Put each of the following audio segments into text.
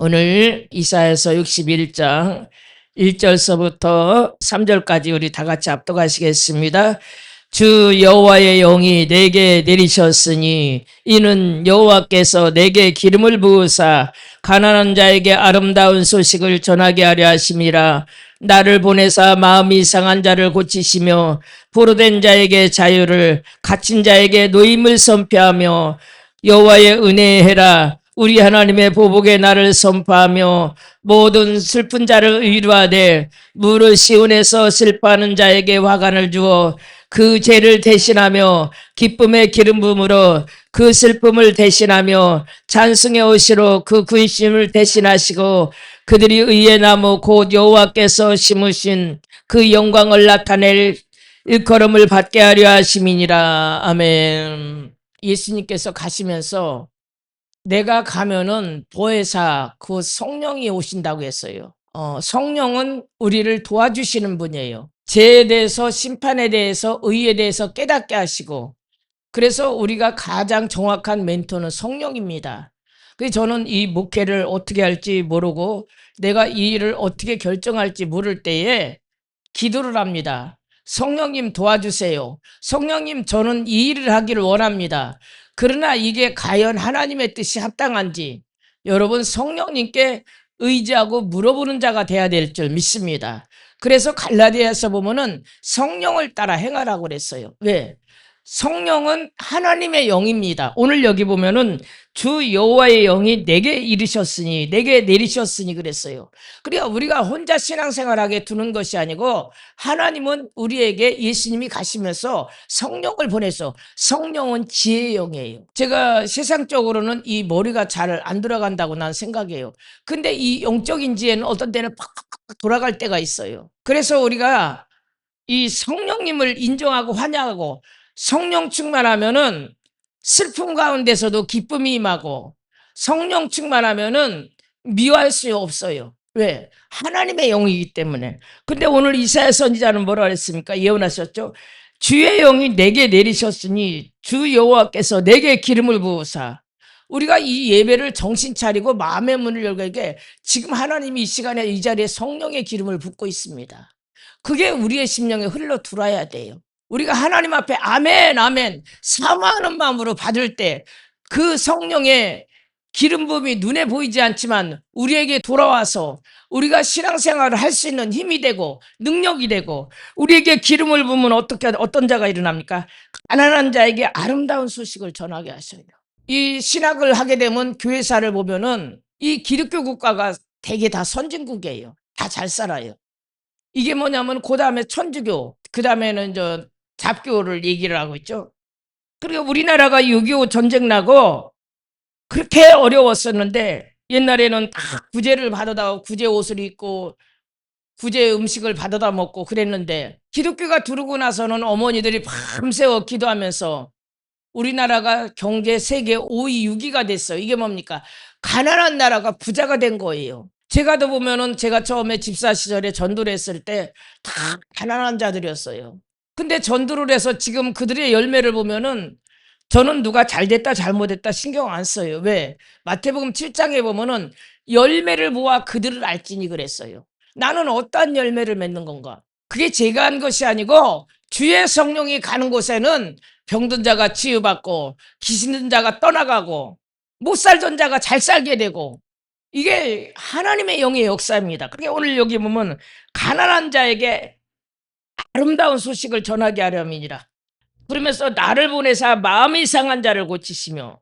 오늘 이사야서 61장 1절서부터 3절까지 우리 다 같이 합독하시겠습니다. 주 여호와의 영이 내게 내리셨으니 이는 여호와께서 내게 기름을 부으사 가난한 자에게 아름다운 소식을 전하게 하려 하심이라. 나를 보내사 마음이 상한 자를 고치시며 포로된 자에게 자유를, 갇힌 자에게 노임을 선포하며 여호와의 은혜에 해라. 우리 하나님의 보복의 날을 선포하며 모든 슬픈 자를 위로하되 무릇 시온에서 슬퍼하는 자에게 화관을 주어 그 죄를 대신하며 기쁨의 기름 부음으로 그 슬픔을 대신하며 찬송의 옷으로 그 군심을 대신하시고 그들이 의의 나무 곧 여호와께서 심으신 그 영광을 나타낼 일컬음을 받게 하려 하심이니라. 아멘. 예수님께서 가시면서 내가 가면은 보혜사 그 성령이 오신다고 했어요. 성령은 우리를 도와주시는 분이에요. 죄에 대해서, 심판에 대해서, 의에 대해서 깨닫게 하시고, 그래서 우리가 가장 정확한 멘토는 성령입니다. 그래서 저는 이 목회를 어떻게 할지 모르고 내가 이 일을 어떻게 결정할지 모를 때에 기도를 합니다. 성령님 도와주세요. 성령님, 저는 이 일을 하기를 원합니다. 그러나 이게 과연 하나님의 뜻이 합당한지 여러분 성령님께 의지하고 물어보는 자가 돼야 될 줄 믿습니다. 그래서 갈라디아서 보면은 성령을 따라 행하라고 그랬어요. 왜? 성령은 하나님의 영입니다. 오늘 여기 보면은 주 여호와의 영이 내게 이르셨으니, 내게 내리셨으니 그랬어요. 그러니까 우리가 혼자 신앙생활하게 두는 것이 아니고 하나님은 우리에게 예수님이 가시면서 성령을 보내서, 성령은 지혜의 영이에요. 제가 세상적으로는 이 머리가 잘 안 들어간다고 난 생각해요. 근데 이 영적인 지혜는 어떤 때는 팍팍팍 돌아갈 때가 있어요. 그래서 우리가 이 성령님을 인정하고 환영하고 성령 충만하면은 슬픔 가운데서도 기쁨이 임하고, 성령 충만하면은 미워할 수 없어요. 왜? 하나님의 영이기 때문에. 근데 오늘 이사야 선지자는 뭐라 그랬습니까? 예언하셨죠? 주의 영이 내게 내리셨으니 주 여호와께서 내게 기름을 부으사. 우리가 이 예배를 정신 차리고 마음의 문을 열고, 이게 지금 하나님이 이 시간에 이 자리에 성령의 기름을 붓고 있습니다. 그게 우리의 심령에 흘러 들어와야 돼요. 우리가 하나님 앞에 아멘 아멘 사모하는 마음으로 받을 때 그 성령의 기름 부음이 눈에 보이지 않지만 우리에게 돌아와서 우리가 신앙생활을 할 수 있는 힘이 되고 능력이 되고, 우리에게 기름을 부으면 어떤 자가 일어납니까? 가난한 자에게 아름다운 소식을 전하게 하셔요. 이 신학을 하게 되면 교회사를 보면은 이 기독교 국가가 대개 다 선진국이에요. 다 잘 살아요. 이게 뭐냐면 그 다음에 천주교, 그 다음에는 잡교를 얘기를 하고 있죠. 그리고 우리나라가 6.25 전쟁 나고 그렇게 어려웠었는데 옛날에는 다 구제를 받아다 구제 옷을 입고 구제 음식을 받아다 먹고 그랬는데, 기독교가 들어오고 나서는 어머니들이 밤새워 기도하면서 우리나라가 경제 세계 5위, 6위가 됐어요. 이게 뭡니까? 가난한 나라가 부자가 된 거예요. 제가 더 보면은 제가 처음에 집사 시절에 전도를 했을 때 다 가난한 자들이었어요. 근데 전도를 해서 지금 그들의 열매를 보면은 저는 누가 잘 됐다 잘못했다 신경 안 써요. 왜? 마태복음 7장에 보면은 열매를 보아 그들을 알지니 그랬어요. 나는 어떠한 열매를 맺는 건가? 그게 제가 한 것이 아니고 주의 성령이 가는 곳에는 병든 자가 치유받고 귀신 든 자가 떠나가고 못 살던 자가 잘 살게 되고, 이게 하나님의 영의 역사입니다. 그러니까 오늘 여기 보면 가난한 자에게 아름다운 소식을 전하게 하려니라. 그러면서 나를 보내사 마음이 상한 자를 고치시며,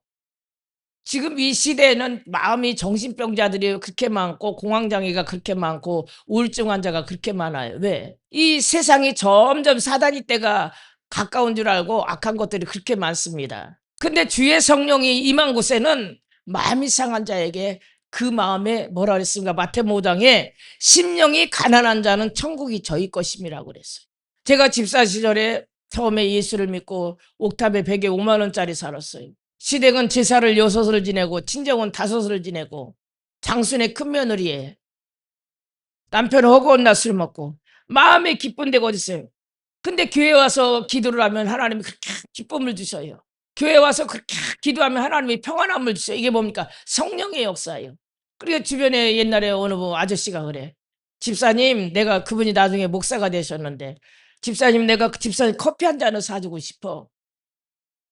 지금 이 시대에는 마음이 정신병자들이 그렇게 많고 공황장애가 그렇게 많고 우울증 환자가 그렇게 많아요. 왜? 이 세상이 점점 사단이 때가 가까운 줄 알고 악한 것들이 그렇게 많습니다. 근데 주의 성령이 임한 곳에는 마음이 상한 자에게 그 마음에 뭐라 그랬습니까? 마태복음 5장에 심령이 가난한 자는 천국이 저희 것임이라고 그랬어요. 제가 집사 시절에 처음에 예수를 믿고 옥탑에 100에 5만 원짜리 살았어요. 시댁은 제사를 6을 지내고 친정은 5을 지내고 장순의 큰며느리에 남편은 허구한 날 술 먹고 마음에 기쁜 데가 어디 있어요? 근데 교회 와서 기도를 하면 하나님이 그렇게 기쁨을 주셔요. 교회 와서 그렇게 기도하면 하나님이 평안함을 주셔요. 이게 뭡니까? 성령의 역사예요. 그리고 주변에 옛날에 어느 아저씨가 그래. 집사님, 내가 그분이 나중에 목사가 되셨는데, 집사님, 내가 그 집사님 커피 한 잔을 사주고 싶어.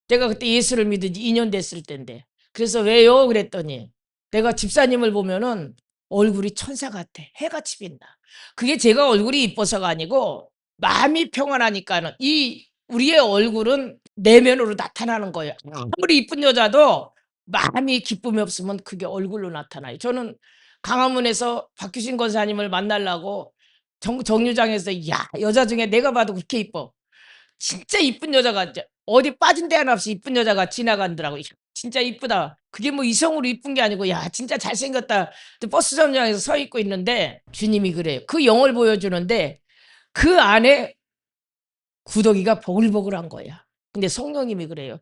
내가 그때 예수를 믿은 지 2년 됐을 텐데. 그래서 왜요? 그랬더니 내가 집사님을 보면은 얼굴이 천사 같아. 해같이 빛나. 그게 제가 얼굴이 이뻐서가 아니고 마음이 평안하니까는 이 우리의 얼굴은 내면으로 나타나는 거예요. 아무리 이쁜 여자도 마음이 기쁨이 없으면 그게 얼굴로 나타나요. 저는 강화문에서 박규신 권사님을 만나려고 정류장에서 야, 여자 중에 내가 봐도 그렇게 이뻐. 진짜 이쁜 여자가 어디 빠진 데 하나 없이 이쁜 여자가 지나간더라고. 야, 진짜 이쁘다. 그게 뭐 이성으로 이쁜 게 아니고 야 진짜 잘생겼다. 근데 버스 정류장에서 서 있고 있는데 주님이 그래요. 그 영을 보여주는데 그 안에 구더기가 보글보글한 거야. 근데 성령님이 그래요.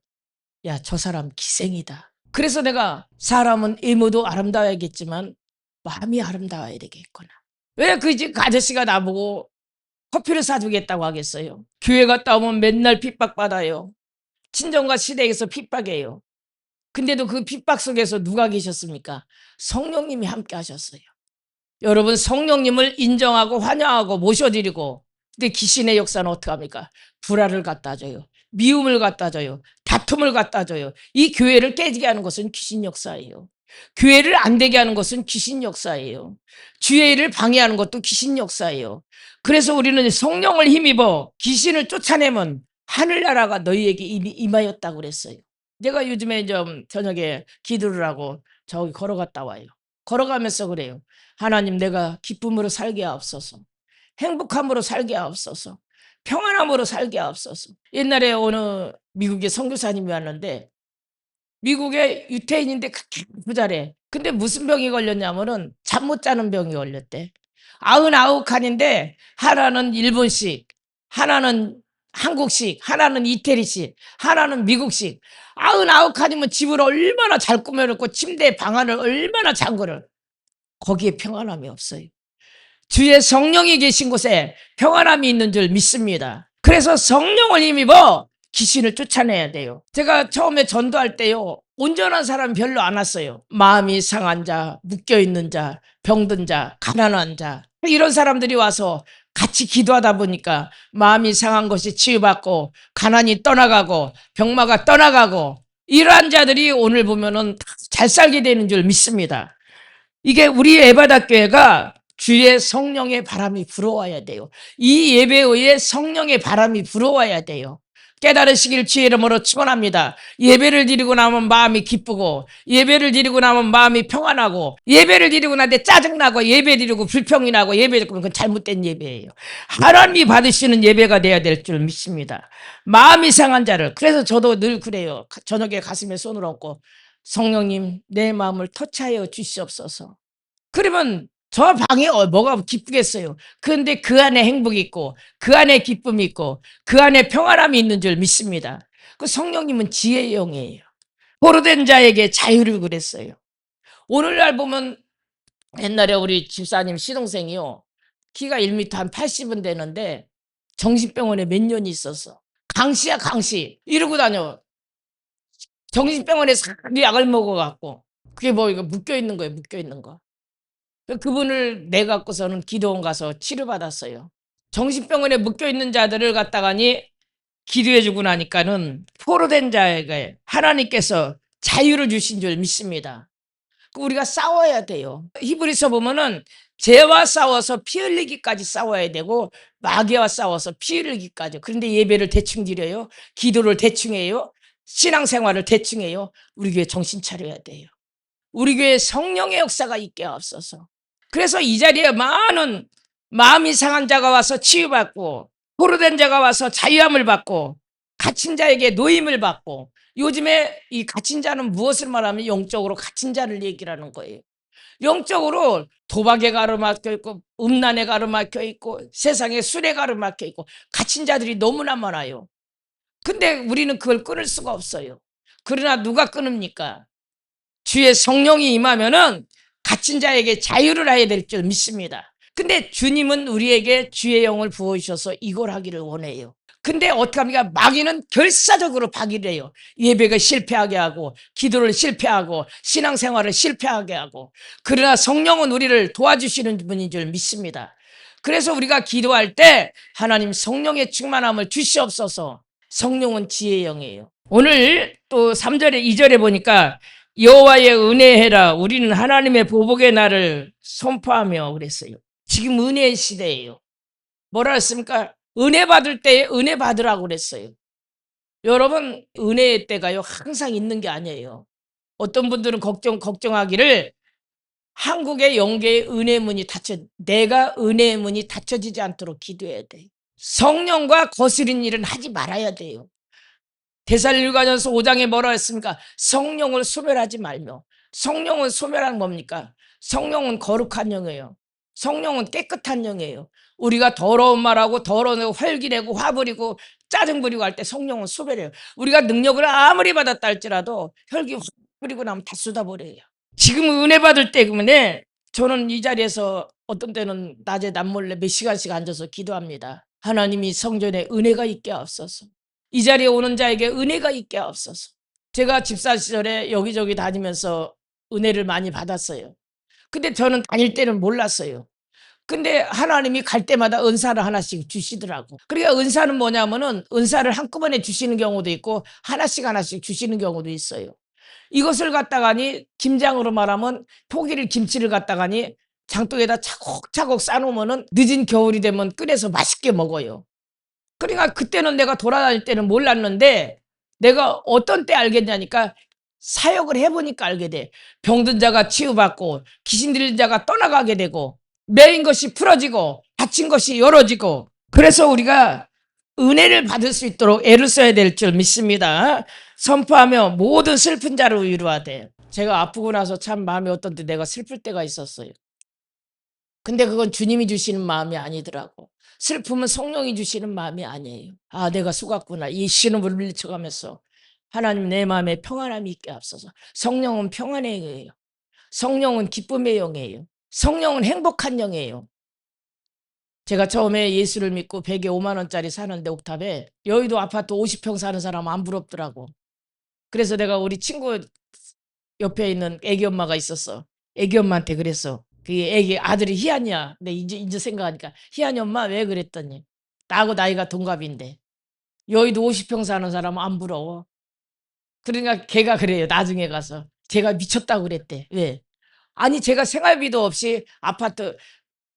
야, 저 사람 기생이다. 그래서 내가 사람은 외모도 아름다워야겠지만 마음이 아름다워야 되겠구나. 왜 그 아저씨가 나보고 커피를 사주겠다고 하겠어요. 교회 갔다 오면 맨날 핍박받아요. 친정과 시댁에서 핍박해요. 근데도 그 핍박 속에서 누가 계셨습니까? 성령님이 함께 하셨어요. 여러분, 성령님을 인정하고 환영하고 모셔드리고, 근데 귀신의 역사는 어떻게 합니까? 불화를 갖다 줘요. 미움을 갖다 줘요. 다툼을 갖다 줘요. 이 교회를 깨지게 하는 것은 귀신 역사예요. 교회를 안 되게 하는 것은 귀신 역사예요. 주의 일을 방해하는 것도 귀신 역사예요. 그래서 우리는 성령을 힘입어 귀신을 쫓아내면 하늘나라가 너희에게 이미 임하였다고 그랬어요. 내가 요즘에 좀 저녁에 기도를 하고 저기 걸어갔다 와요. 걸어가면서 그래요. 하나님, 내가 기쁨으로 살게 하옵소서. 행복함으로 살게 하옵소서. 평안함으로 살게 하옵소서. 옛날에 어느 미국의 선교사님이 왔는데 미국의 유태인인데 그렇게 부자래. 근데 무슨 병이 걸렸냐면은 잠 못 자는 병이 걸렸대. 99칸인데 하나는 일본식, 하나는 한국식, 하나는 이태리식, 하나는 미국식. 99칸이면 집을 얼마나 잘 꾸며놓고 침대 방안을 얼마나 장거를. 거기에 평안함이 없어요. 주의 성령이 계신 곳에 평안함이 있는 줄 믿습니다. 그래서 성령을 힘입어 귀신을 쫓아내야 돼요. 제가 처음에 전도할 때요, 온전한 사람 별로 안 왔어요. 마음이 상한 자, 묶여있는 자, 병든 자, 가난한 자, 이런 사람들이 와서 같이 기도하다 보니까 마음이 상한 것이 치유받고 가난이 떠나가고 병마가 떠나가고 이러한 자들이 오늘 보면은 잘 살게 되는 줄 믿습니다. 이게 우리 에바다교회가 주의 성령의 바람이 불어와야 돼요. 이 예배의 성령의 바람이 불어와야 돼요. 깨달으시길 주의 이름으로 축원합니다. 예배를 드리고 나면 마음이 기쁘고, 예배를 드리고 나면 마음이 평안하고, 예배를 드리고 나는데 짜증나고, 예배 드리고 불평이 나고, 예배 드리고 그건 잘못된 예배예요. 하나님이 받으시는 예배가 돼야 될 줄 믿습니다. 마음이 상한 자를, 그래서 저도 늘 그래요. 저녁에 가슴에 손을 얹고 성령님, 내 마음을 터치하여 주시옵소서. 그러면 저 방에 뭐가 기쁘겠어요. 그런데 그 안에 행복이 있고 그 안에 기쁨이 있고 그 안에 평안함이 있는 줄 믿습니다. 그 성령님은 지혜의 영이에요. 포로된 자에게 자유를 그랬어요. 오늘날 보면 옛날에 우리 집사님 시동생이요. 키가 1m 한 80은 되는데 정신병원에 몇 년이 있었어. 강시야 강시. 이러고 다녀. 정신병원에서 약을 먹어갖고. 그게 뭐 이거 묶여있는 거예요. 묶여있는 거. 그분을 내 갖고서는 기도원 가서 치료받았어요. 정신병원에 묶여있는 자들을 갖다가니 기도해주고 나니까는 포로된 자에게 하나님께서 자유를 주신 줄 믿습니다. 우리가 싸워야 돼요. 히브리서 보면은 죄와 싸워서 피 흘리기까지 싸워야 되고 마귀와 싸워서 피 흘리기까지. 그런데 예배를 대충 드려요. 기도를 대충 해요. 신앙생활을 대충 해요. 우리 교회 정신 차려야 돼요. 우리 교회 성령의 역사가 있게 하옵소서. 그래서 이 자리에 많은 마음이 상한 자가 와서 치유받고 포로된 자가 와서 자유함을 받고 갇힌 자에게 노임을 받고, 요즘에 이 갇힌 자는 무엇을 말하면 영적으로 갇힌 자를 얘기하는 거예요. 영적으로 도박에 가로막혀 있고 음란에 가로막혀 있고 세상에 술에 가로막혀 있고 갇힌 자들이 너무나 많아요. 근데 우리는 그걸 끊을 수가 없어요. 그러나 누가 끊습니까? 주의 성령이 임하면은 갇힌 자에게 자유를 해야 될 줄 믿습니다. 근데 주님은 우리에게 주의 영을 부어주셔서 이걸 하기를 원해요. 근데 어떻게 합니까? 마귀는 결사적으로 파기를 해요. 예배가 실패하게 하고, 기도를 실패하고, 신앙생활을 실패하게 하고. 그러나 성령은 우리를 도와주시는 분인 줄 믿습니다. 그래서 우리가 기도할 때 하나님 성령의 충만함을 주시옵소서. 성령은 지혜의 영이에요. 오늘 또 3절에 2절에 보니까 여호와의 은혜해라. 우리는 하나님의 보복의 날을 선포하며 그랬어요. 지금 은혜의 시대예요. 뭐라 했습니까? 은혜 받을 때 은혜 받으라고 그랬어요. 여러분, 은혜의 때가요, 항상 있는 게 아니에요. 어떤 분들은 걱정하기를 한국의 영계의 은혜의 문이 내가 은혜의 문이 닫혀지지 않도록 기도해야 돼. 성령과 거스린 일은 하지 말아야 돼요. 데살로니가전서 5장에 뭐라 했습니까? 성령을 소멸하지 말며. 성령은 소멸한 뭡니까? 성령은 거룩한 영이에요. 성령은 깨끗한 영이에요. 우리가 더러운 말하고 더러운 활기내고 화부리고 짜증 부리고 할 때 성령은 소멸해요. 우리가 능력을 아무리 받았다 할지라도 혈기 확 부리고 나면 다 쏟아버려요. 지금 은혜 받을 때문에 저는 이 자리에서 어떤 때는 낮에 남몰래 몇 시간씩 앉아서 기도합니다. 하나님이 성전에 은혜가 있게 하옵소서. 이 자리에 오는 자에게 은혜가 있게 하옵소서. 제가 집사 시절에 여기저기 다니면서 은혜를 많이 받았어요. 근데 저는 다닐 때는 몰랐어요. 근데 하나님이 갈 때마다 은사를 하나씩 주시더라고. 그러니까 은사는 뭐냐면은 은사를 한꺼번에 주시는 경우도 있고 하나씩 주시는 경우도 있어요. 이것을 갖다가니 김장으로 말하면 포기를 김치를 갖다가니 장독에다 차곡차곡 싸놓으면은 늦은 겨울이 되면 끓여서 맛있게 먹어요. 그러니까 그때는 내가 돌아다닐 때는 몰랐는데 내가 어떤 때 알겠냐니까 사역을 해보니까 알게 돼. 병든 자가 치유받고 귀신 들린 자가 떠나가게 되고 매인 것이 풀어지고 닫힌 것이 열어지고. 그래서 우리가 은혜를 받을 수 있도록 애를 써야 될 줄 믿습니다. 선포하며 모든 슬픈 자를 위로하되. 제가 아프고 나서 참 마음이 어떤데 내가 슬플 때가 있었어요. 근데 그건 주님이 주시는 마음이 아니더라고. 슬픔은 성령이 주시는 마음이 아니에요. 아, 내가 속았구나. 이 신음을 물리쳐가면서 하나님 내 마음에 평안함이 있게 하옵소서. 성령은 평안의 영이에요. 성령은 기쁨의 영이에요. 성령은 행복한 영이에요. 제가 처음에 예수를 믿고 100에 5만 원짜리 사는데 옥탑에 여의도 아파트 50평 사는 사람 안 부럽더라고. 그래서 내가 우리 친구 옆에 있는 애기 엄마가 있었어. 애기 엄마한테 그랬어. 그 애기 아들이 희한이야. 근데 이제 생각하니까 희한이 엄마 왜 그랬더니 나하고 나이가 동갑인데 여의도 50평 사는 사람은 안 부러워. 그러니까 걔가 그래요. 나중에 가서 제가 미쳤다고 그랬대. 왜? 아니 제가 생활비도 없이 아파트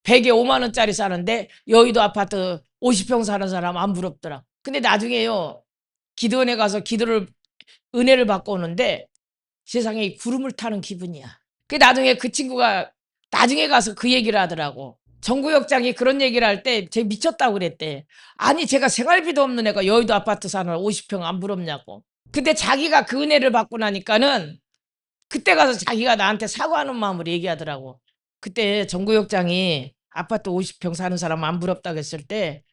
100에 5만 원짜리 사는데 여의도 아파트 50평 사는 사람 안 부럽더라. 근데 나중에요. 기도원에 가서 은혜를 받고 오는데 세상에 구름을 타는 기분이야. 그 나중에 그 친구가 나중에 가서 그 얘기를 하더라고. 정구역장이 그런 얘기를 할 때 쟤 미쳤다고 그랬대. 아니 제가 생활비도 없는 애가 여의도 아파트 사는 50평 안 부럽냐고. 근데 자기가 그 은혜를 받고 나니까는 그때 가서 자기가 나한테 사과하는 마음으로 얘기하더라고. 그때 정구역장이 아파트 50평 사는 사람 안 부럽다고 했을 때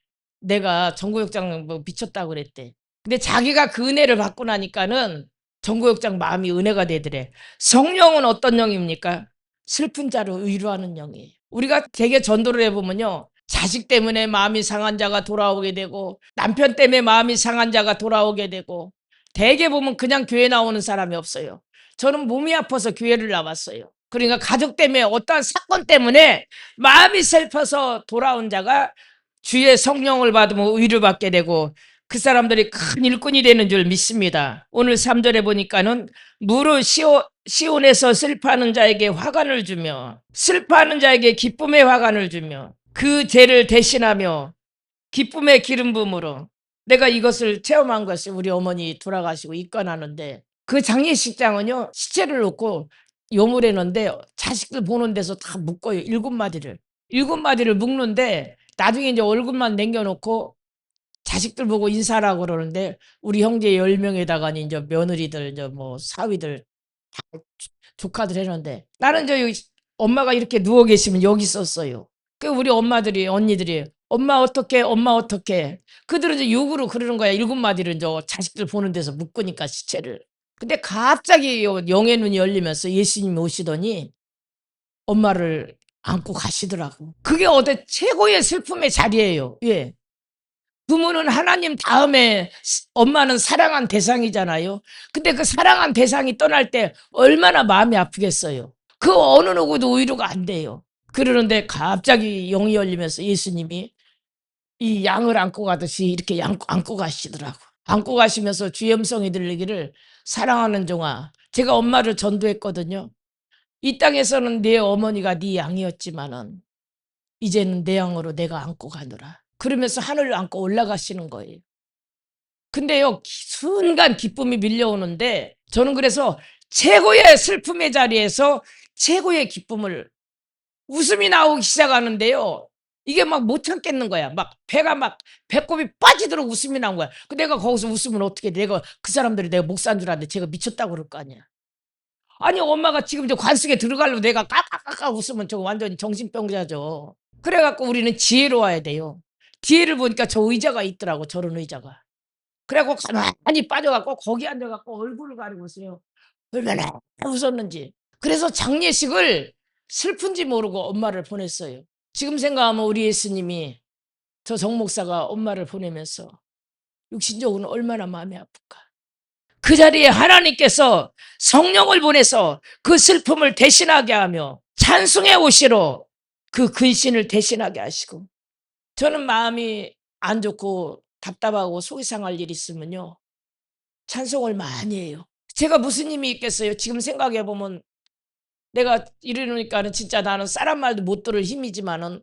내가 정구역장 뭐 미쳤다고 그랬대. 근데 자기가 그 은혜를 받고 나니까는 정구역장 마음이 은혜가 되더래. 성령은 어떤 영입니까? 슬픈 자를 위로하는 영이에요. 우리가 되게 전도를 해보면요. 자식 때문에 마음이 상한 자가 돌아오게 되고 남편 때문에 마음이 상한 자가 돌아오게 되고 대개 보면 그냥 교회 나오는 사람이 없어요. 저는 몸이 아파서 교회를 나왔어요. 그러니까 가족 때문에 어떠한 사건 때문에 마음이 슬퍼서 돌아온 자가 주의 성령을 받으면 의를 받게 되고 그 사람들이 큰 일꾼이 되는 줄 믿습니다. 오늘 3절에 보니까는 무릇 시온에서 슬퍼하는 자에게 화관을 주며 슬퍼하는 자에게 기쁨의 화관을 주며 그 죄를 대신하며 기쁨의 기름 부음으로. 내가 이것을 체험한 것이 우리 어머니 돌아가시고 입관하는데 그 장례식장은요 시체를 놓고 요물해 놓는데 자식들 보는 데서 다 묶어요. 7마디를 묶는데 나중에 이제 얼굴만 남겨놓고 자식들 보고 인사라고 그러는데 우리 형제 10명에다가 이제 며느리들 이제 뭐 사위들 다 조카들 해놓는데 나는 여기 엄마가 이렇게 누워 계시면 여기 있었어요. 그 우리 엄마들이 언니들이 엄마 어떡해 그들은 이제 욕으로 그러는 거야. 7마디를 이제 자식들 보는 데서 묶으니까 시체를. 근데 갑자기 영의 눈이 열리면서 예수님이 오시더니 엄마를 안고 가시더라고. 그게 어때 최고의 슬픔의 자리예요. 예. 부모는 하나님 다음에 엄마는 사랑한 대상이잖아요. 근데 그 사랑한 대상이 떠날 때 얼마나 마음이 아프겠어요. 그 어느 누구도 위로가 안 돼요. 그러는데 갑자기 영이 열리면서 예수님이 이 양을 안고 가듯이 이렇게 안고 가시더라고. 안고 가시면서 주의 음성이 들리기를, 사랑하는 종아, 제가 엄마를 전도했거든요. 이 땅에서는 내 어머니가 네 양이었지만은 이제는 내 양으로 내가 안고 가노라. 그러면서 하늘을 안고 올라가시는 거예요. 근데요, 순간 기쁨이 밀려오는데 저는 그래서 최고의 슬픔의 자리에서 최고의 기쁨을, 웃음이 나오기 시작하는데요. 이게 막 못 참겠는 거야. 막 배가 막 배꼽이 빠지도록 웃음이 나온 거야. 그 내가 거기서 웃으면 어떻게, 내가 그 사람들이 내가 목사인 줄 알았는데 제가 미쳤다고 그럴 거 아니야. 아니 엄마가 지금 저 관속에 들어가려고 내가 까까까까 웃으면 저거 완전히 정신병자죠. 그래 갖고 우리는 지혜로 와야 돼요. 뒤에를 보니까 저 의자가 있더라고, 저런 의자가. 그래 갖고 가만히 빠져 갖고 거기 앉아 갖고 얼굴을 가리고 있어요. 얼마나 웃었는지. 그래서 장례식을 슬픈지 모르고 엄마를 보냈어요. 지금 생각하면 우리 예수님이 저 정 목사가 엄마를 보내면서 육신적으로 얼마나 마음이 아플까. 그 자리에 하나님께서 성령을 보내서 그 슬픔을 대신하게 하며 찬송의 옷으로 그 근신을 대신하게 하시고, 저는 마음이 안 좋고 답답하고 속이 상할 일 있으면요, 찬송을 많이 해요. 제가 무슨 힘이 있겠어요. 지금 생각해 보면 내가 이러니까는 진짜 나는 사람 말도 못 들을 힘이지만은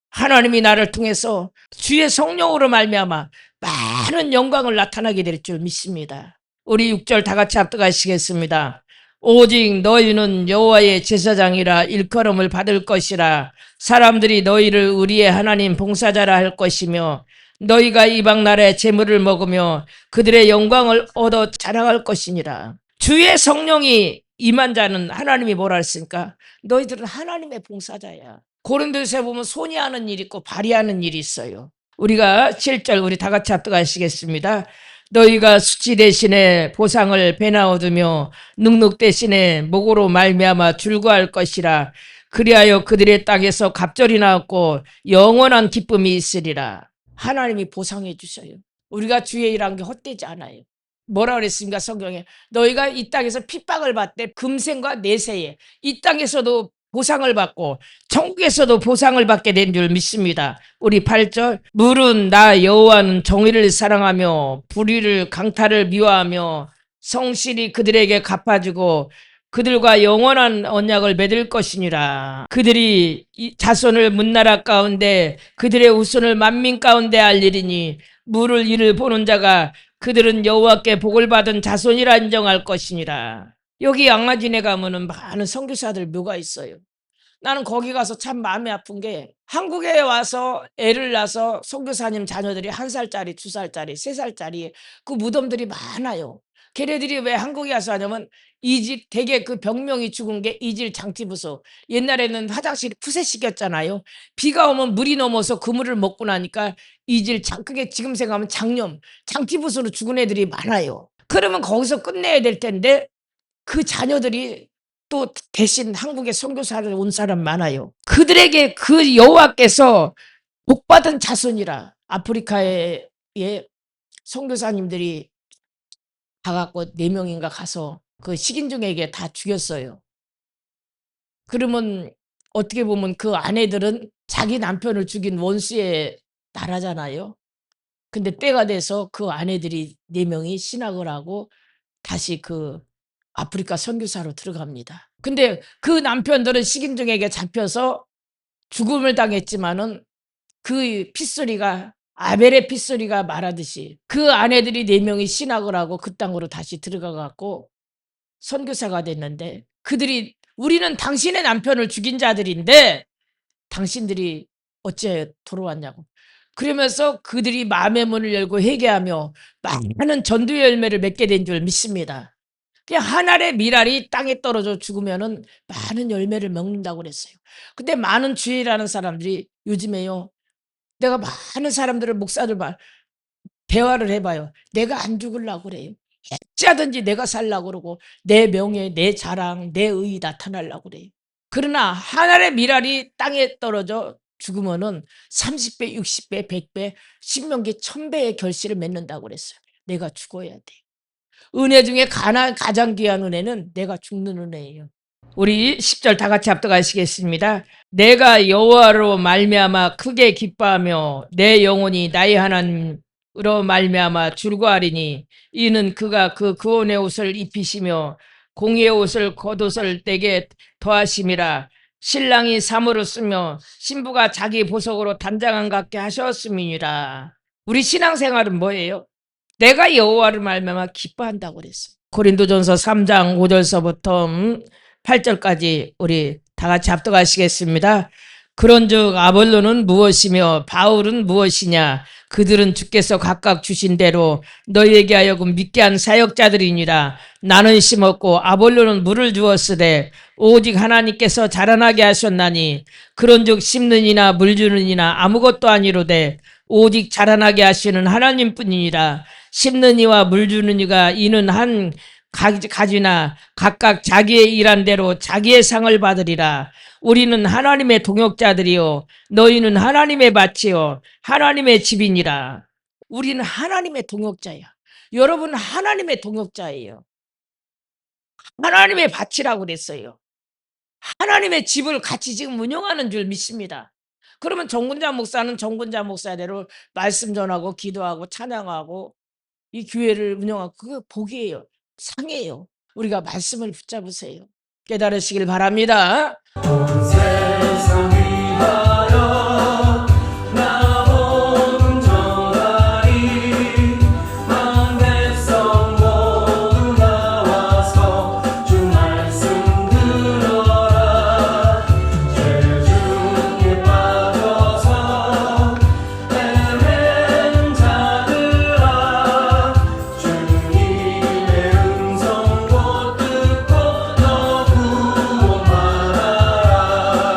하나님이 나를 통해서 주의 성령으로 말미암아 많은 영광을 나타나게 될 줄 믿습니다. 우리 6절 다 같이 합독하시겠습니다. 오직 너희는 여호와의 제사장이라 일컬음을 받을 것이라. 사람들이 너희를 우리의 하나님 봉사자라 할 것이며 너희가 이방 나라의 재물을 먹으며 그들의 영광을 얻어 자랑할 것이니라. 주의 성령이 임한 자는 하나님이 뭐라 했습니까? 너희들은 하나님의 봉사자야. 고린도서에 보면 손이 하는 일이 있고 발이 하는 일이 있어요. 우리가 7절 우리 다 같이 합독하시겠습니다. 너희가 수치 대신에 보상을 배나 얻으며 능력 대신에 목으로 말미암아 줄거할 것이라. 그리하여 그들의 땅에서 갑절이 나왔고 영원한 기쁨이 있으리라. 하나님이 보상해 주셔요. 우리가 주의 일한 게 헛되지 않아요. 뭐라 그랬습니까? 성경에 너희가 이 땅에서 핍박을 받되 금생과 내세에 이 땅에서도 보상을 받고 천국에서도 보상을 받게 된 줄 믿습니다. 우리 8절 물은 나 여호와는 정의를 사랑하며 불의를 강탈을 미워하며 성실히 그들에게 갚아주고 그들과 영원한 언약을 맺을 것이니라. 그들이 자손을 문나라 가운데 그들의 후손을 만민 가운데 알리리니 물을 이를 보는 자가 그들은 여호와께 복을 받은 자손이라 인정할 것이니라. 여기 양화진에 가면은 많은 선교사들 묘가 있어요. 나는 거기 가서 참 마음이 아픈 게, 한국에 와서 애를 낳아서 선교사님 자녀들이 1살짜리, 2살짜리, 3살짜리 그 무덤들이 많아요. 걔네들이 왜 한국에 와서 하냐면 이 집 대개 그 병명이 죽은 게 이질 장티부소. 옛날에는 화장실이 푸세식이었잖아요. 비가 오면 물이 넘어서 그 물을 먹고 나니까 이질 장, 그게 지금 생각하면 장염, 장티부소로 죽은 애들이 많아요. 그러면 거기서 끝내야 될 텐데 그 자녀들이 또 대신 한국에 선교사를 온 사람 많아요. 그들에게 그 여호와께서 복받은 자손이라. 아프리카에 선교사님들이 가갖고 4명인가 가서 그 식인종에게 다 죽였어요. 그러면 어떻게 보면 그 아내들은 자기 남편을 죽인 원수의 나라잖아요. 근데 때가 돼서 그 아내들이 4명이 신학을 하고 다시 그 아프리카 선교사로 들어갑니다. 근데 그 남편들은 식인종에게 잡혀서 죽음을 당했지만은 그 핏소리가, 아벨의 핏소리가 말하듯이 그 아내들이 4명이 신학을 하고 그 땅으로 다시 들어가 갖고 선교사가 됐는데, 그들이 우리는 당신의 남편을 죽인 자들인데 당신들이 어째 돌아왔냐고. 그러면서 그들이 마음의 문을 열고 회개하며 많은 전도의 열매를 맺게 된 줄 믿습니다. 그냥 한 알의 밀알이 땅에 떨어져 죽으면은 많은 열매를 먹는다고 그랬어요. 근데 많은 주일하는 사람들이 요즘에요, 내가 많은 사람들을 목사들 말 대화를 해봐요. 내가 안 죽으려고 그래요. 어찌하든지 내가 살려고 그러고 내 명예, 내 자랑, 내 의의 나타나려고 그래요. 그러나 한 알의 밀알이 땅에 떨어져 죽으면은 30배, 60배, 100배, 신명기 1000배의 결실을 맺는다고 그랬어요. 내가 죽어야 돼. 은혜 중에 가장 귀한 은혜는 내가 죽는 은혜예요. 우리 10절 다 같이 합독하시겠습니다. 내가 여호와로 말미암아 크게 기뻐하며 내 영혼이 나의 하나님으로 말미암아 즐거워하리니 이는 그가 그 구원의 옷을 입히시며 공의의 옷을 겉옷을 내게 더하심이라. 신랑이 삼으로 쓰며 신부가 자기 보석으로 단장한 같게 하셨음이니라. 우리 신앙생활은 뭐예요? 내가 여호와를 말미암아 기뻐한다고 그랬어. 고린도전서 3장 5절서부터 8절까지 우리 다 같이 합독하시겠습니다. 그런즉 아볼로는 무엇이며 바울은 무엇이냐? 그들은 주께서 각각 주신 대로 너희에게 하여금 믿게 한 사역자들이니라. 나는 심었고 아볼로는 물을 주었으되 오직 하나님께서 자라나게 하셨나니 그런즉 심는 이나 물 주는 이나 아무것도 아니로되 오직 자라나게 하시는 하나님뿐이니라. 심는 이와 물 주는 이가 이는 한 가지나 각각 자기의 일한 대로 자기의 상을 받으리라. 우리는 하나님의 동역자들이요 너희는 하나님의 밭이요 하나님의 집이니라. 우리는 하나님의 동역자야. 여러분 하나님의 동역자예요. 하나님의 밭이라고 그랬어요. 하나님의 집을 같이 지금 운영하는 줄 믿습니다. 그러면 정군자 목사는 정군자 목사대로 말씀 전하고 기도하고 찬양하고 이 교회를 운영하고 그게 복이에요. 상이에요. 우리가 말씀을 붙잡으세요. 깨달으시길 바랍니다. 온 세상 위하여 나 복음 전하리. 만 백성 모두 나와서 주 말씀 들어라. 죄 중에 빠져서 헤맨 자들아, 주님의 음성 곧 듣고 너 구원 받아라.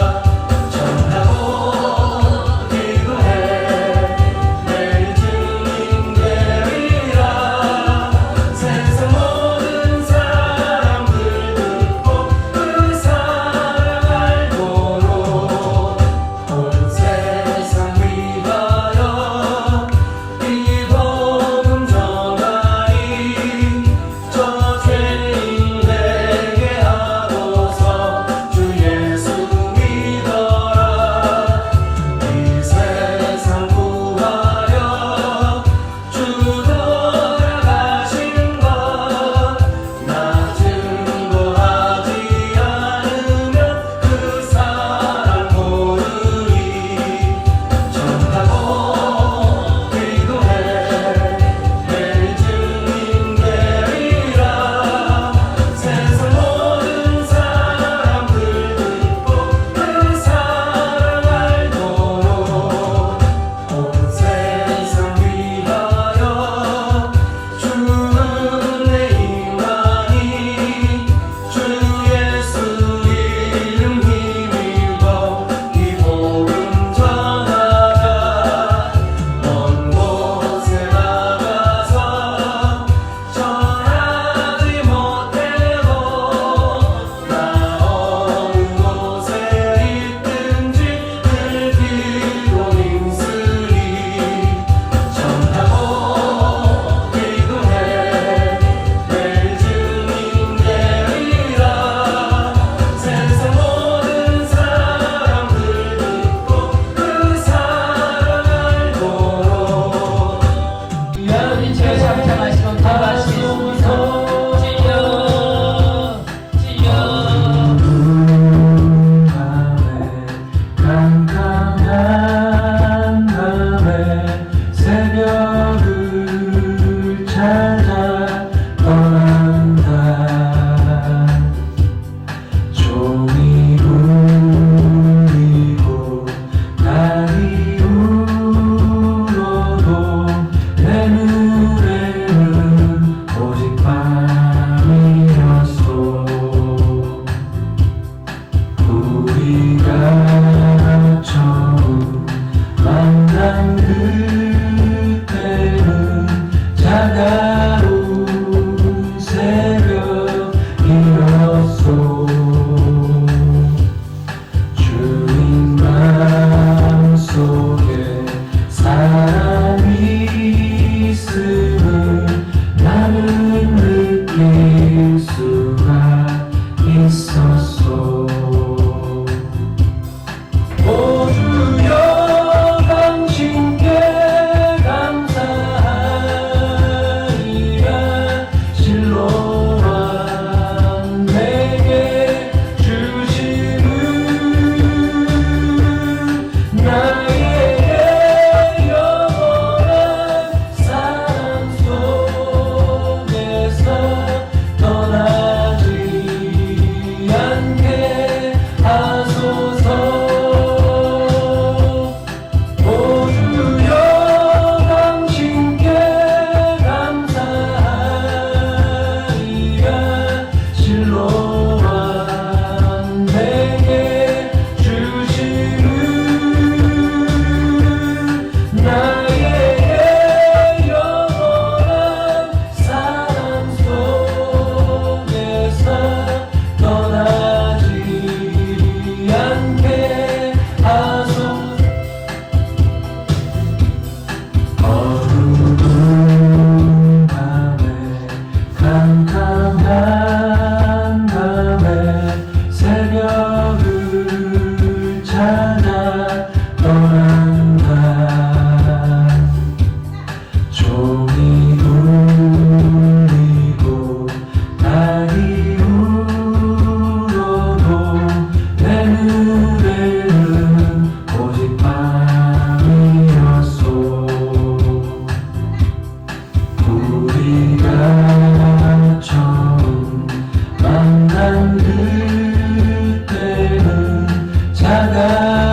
나